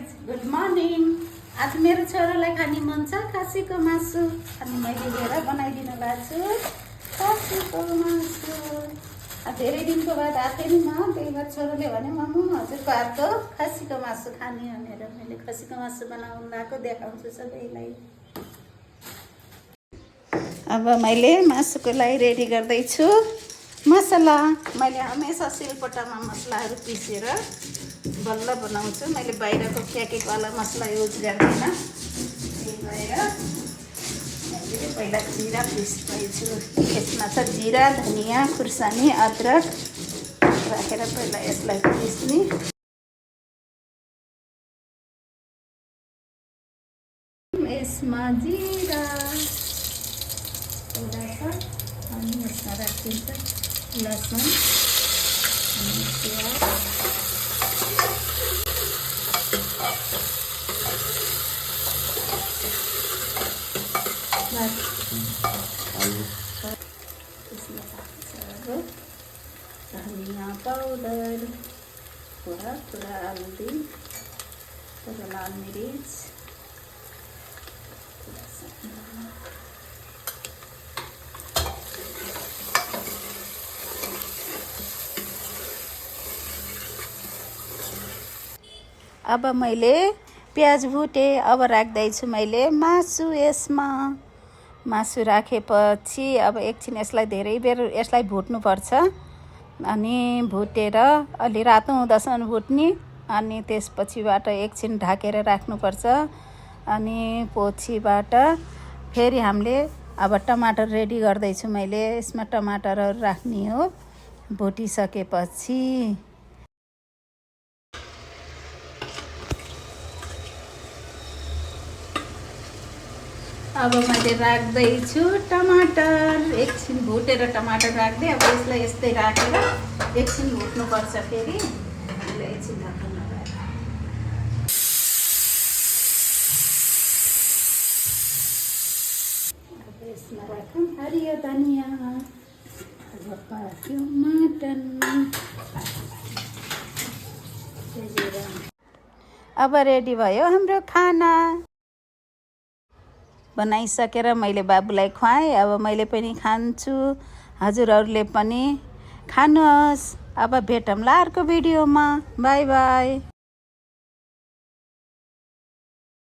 Guys good morning. आज मेरो छोरालाई खाने मन छ खसीको मासु अनि मैले लिएर बनाइदिन लाग्छु खसीको मासु। धेरै दिनको बाद आएको नि म, त्यही भएर छोराले भने मम्मी हजुरको हातको खसीको मासु खाने भनेर मैले खसीको मासु बनाउनु लगाएको देखाउँछु सबैलाई। अब मैले मासुको लागि रेडी गर्दैछु मसला। मैले हमेसा सिलपट्टामा मसलाहरू पिसेर बल्ल बनाउँछु। मैले बाहिरको प्याकेटवाला मसला युज गर्दिनँ। त्यही भएर मैले पहिला जिरा पिस्दैछु। यसमा छ जिरा, धनियाँ, खुर्सानी, अदरक राखेर पहिला यसलाई पिस्ने। यसमा जिरा थोड़ा सा अनि यसमा राखिन्छ लसुन अनि प्याज। धनिया पाउडर, थोड़ा हल्दी, थोड़ा लाल मिर्च, थोड़ा सा अब मैले प्याज भुटे। अब राख्दैछु मैले मासु। यसमा मासु राखेपछि अब एकछिन यसलाई धेरै बेर यसलाई भुट्नुपर्छ। अनि भुटेर अलि रातो हुँदासम्म भुट्ने अनि त्यसपछिबाट एकछिन ढाकेर राख्नुपर्छ। अनि पछिबाट फेरि हामीले अब टमाटर रेडी गर्दैछु मैले। यसमा टमाटरहरू राख्ने हो भुटिसकेपछि। अब मैले राख्दैछु टमाटर। एकछिन भुटेर टमाटर राख्दै। अब यसलाई यस्तै राखेर एकछिन भुट्नुपर्छ। फेरि एकछिन ढक्कन लगाएर अब यसमा राखौँ हरियो धनियाँ। अब पाक्यो मटन। अब रेडी भयो हाम्रो खाना। बनाइसकेर मैले बाबुलाई खुवाएँ। अब मैले पनि खान्छु। हजुरहरूले पनि खानुहोस्। अब भेटौँला अर्को भिडियोमा। By by.